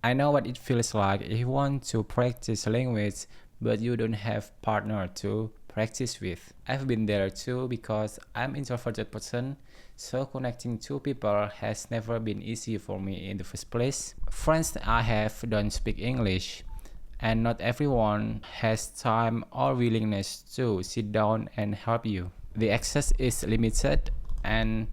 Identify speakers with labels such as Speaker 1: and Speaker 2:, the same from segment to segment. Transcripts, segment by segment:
Speaker 1: I know what it feels like if you want to practice language but you don't have partner to practice with. I've been there too because I'm introverted person, so connecting to people has never been easy for me in the first place. Friends I have don't speak English, and not everyone has time or willingness to sit down and help you. The access is limited, and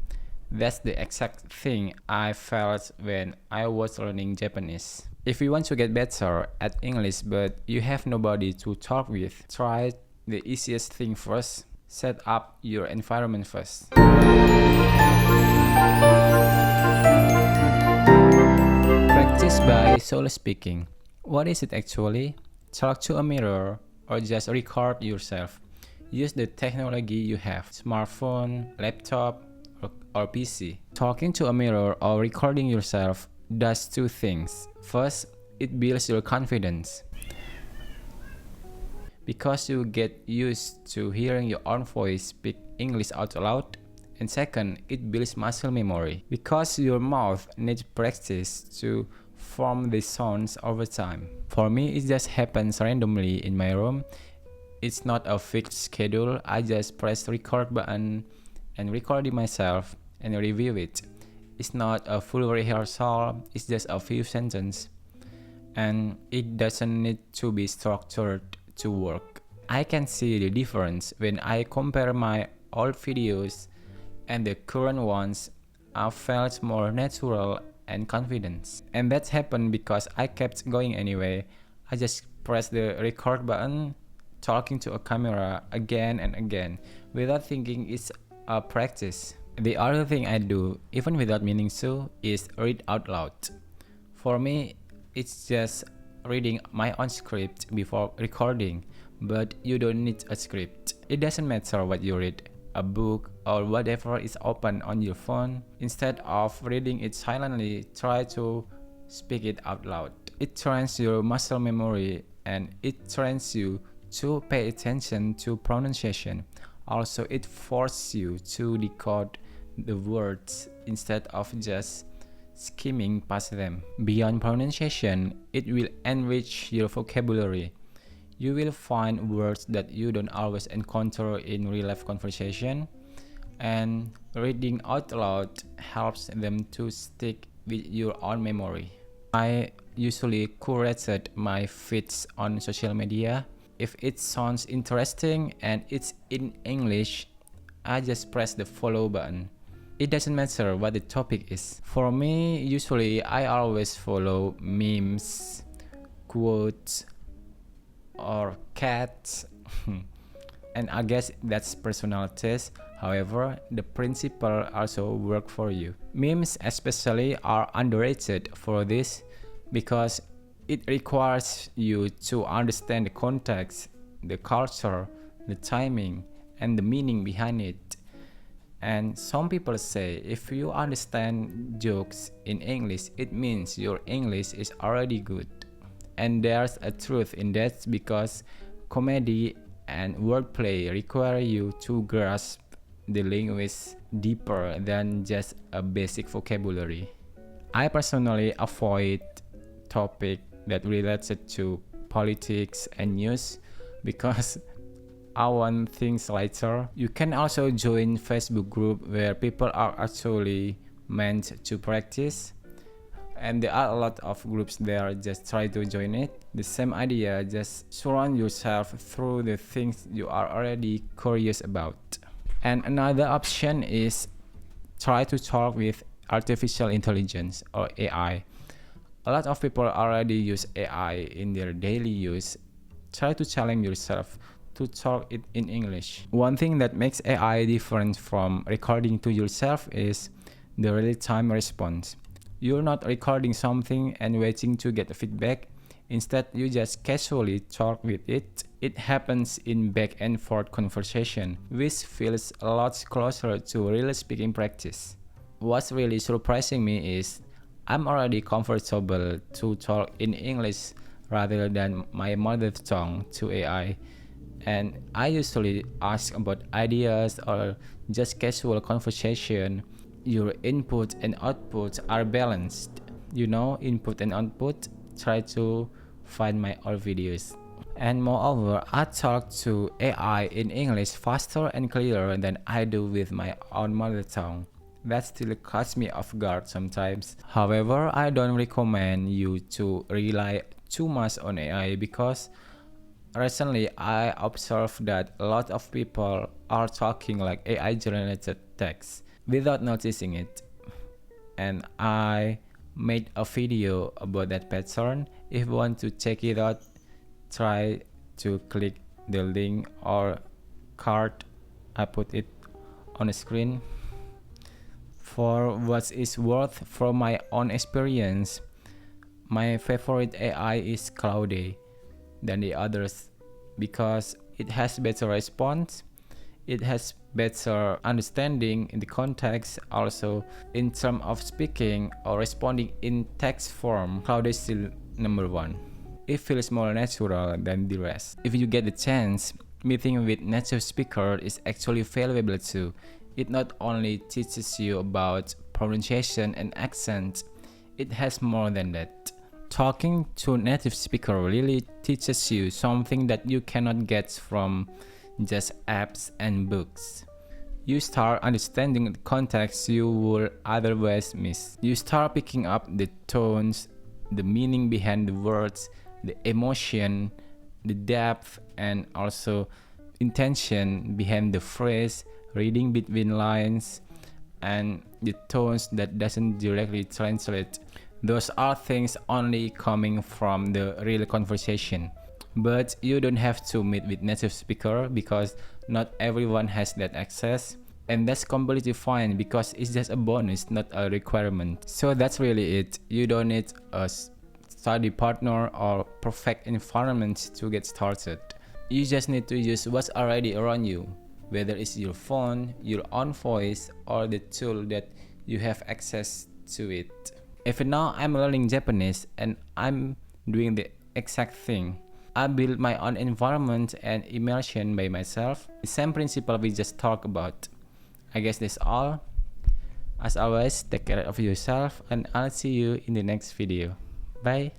Speaker 1: that's the exact thing I felt when I was learning Japanese. If you want to get better at English but you have nobody to talk with, try the easiest thing first. Set up your environment first. Practice by solo speaking. What is it actually? Talk to a mirror or just record yourself. Use the technology you have, smartphone, laptop, or PC. Talking to a mirror or recording yourself does two things. First, it builds your confidence because you get used to hearing your own voice speak English out loud. And second, it builds muscle memory because your mouth needs practice to form the sounds over time. For me, it just happens randomly in my room. It's not a fixed schedule. I just press record button and record it myself and review it. It's not a full rehearsal, it's just a few sentences. And it doesn't need to be structured to work. I can see the difference when I compare my old videos and the current ones. I felt more natural and confident. And that happened because I kept going anyway. I just pressed the record button, talking to a camera again and again without thinking it's a practice. The other thing I do, even without meaning to, is read out loud. For me, it's just reading my own script before recording, but you don't need a script. It doesn't matter what you read, a book or whatever is open on your phone. Instead of reading it silently, try to speak it out loud. It trains your muscle memory and it trains you to pay attention to pronunciation. Also, it forces you to decode the words instead of just skimming past them. Beyond pronunciation, it will enrich your vocabulary. You will find words that you don't always encounter in real life conversation, and reading out loud helps them to stick with your own memory. I usually curated my feeds on social media. If it sounds interesting and it's in English, I just press the follow button. It doesn't matter what the topic is. For me, usually I always follow memes, quotes, or cats. And I guess that's personal taste. However, the principle also work for you. Memes especially are underrated for this because it requires you to understand the context, the culture, the timing, and the meaning behind it. And some people say if you understand jokes in English, it means your English is already good. And there's a truth in that because comedy and wordplay require you to grasp the language deeper than just a basic vocabulary. I personally avoid topic that related to politics and news because I want things lighter. You can also join Facebook group where people are actually meant to practice, and there are a lot of groups there. Just try to join it. The same idea, just surround yourself through the things you are already curious about. And another option is try to talk with artificial intelligence or AI. A lot of people already use AI in their daily use. Try to challenge yourself to talk it in English. One thing that makes AI different from recording to yourself is the real-time response. You're not recording something and waiting to get feedback. Instead, you just casually talk with it. It happens in back and forth conversation, which feels a lot closer to real speaking practice. What's really surprising me is I'm already comfortable to talk in English rather than my mother tongue to AI. And I usually ask about ideas or just casual conversation. Your input and output are balanced. You know, input and output. try to find my old videos. And moreover, I talk to AI in English faster and clearer than I do with my own mother tongue. That still catches me off guard sometimes. However, I don't recommend you to rely too much on AI because recently I observed that a lot of people are talking like AI generated text without noticing it. And I made a video about that pattern. If you want to check it out, try to click the link or card. I put it on the screen. For what it's worth, from my own experience, my favorite AI is Cloudy than the others because it has better response, it has better understanding in the context. Also, in terms of speaking or responding in text form, Cloud is still number one. It feels more natural than the rest. If you get the chance, meeting with native speaker is actually valuable too. It not only teaches you about pronunciation and accent, it has more than that. Talking to native speaker really teaches you something that you cannot get from just apps and books. You start understanding the context you would otherwise miss. You start picking up the tones, the meaning behind the words, the emotion, the depth, and also intention behind the phrase, reading between lines, and the tones that doesn't directly translate. Those are things only coming from the real conversation. But you don't have to meet with native speaker because not everyone has that access. And that's completely fine because it's just a bonus, not a requirement. So that's really it. You don't need a study partner or perfect environment to get started. You just need to use what's already around you, whether it's your phone, your own voice, or the tool that you have access to it. Even now I'm learning Japanese and I'm doing the exact thing. I build my own environment and immersion by myself. The same principle we just talked about. I guess that's all. As always, take care of yourself and I'll see you in the next video. Bye.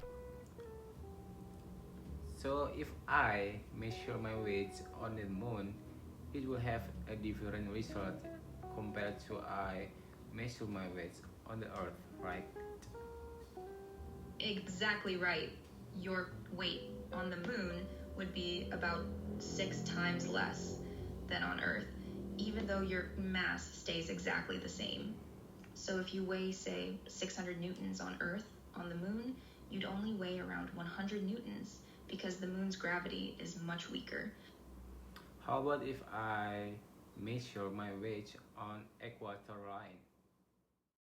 Speaker 1: So if I measure my weight on the moon, it will have a different result compared to I measure my weight on the earth, right?
Speaker 2: Exactly right. Your weight on the moon would be about 6 times less than on Earth, even though your mass stays exactly the same. So if you weigh, say, 600 newtons on Earth, on the moon, you'd only weigh around 100 newtons because the moon's gravity is much weaker.
Speaker 1: How about if I measure my weight on equator line?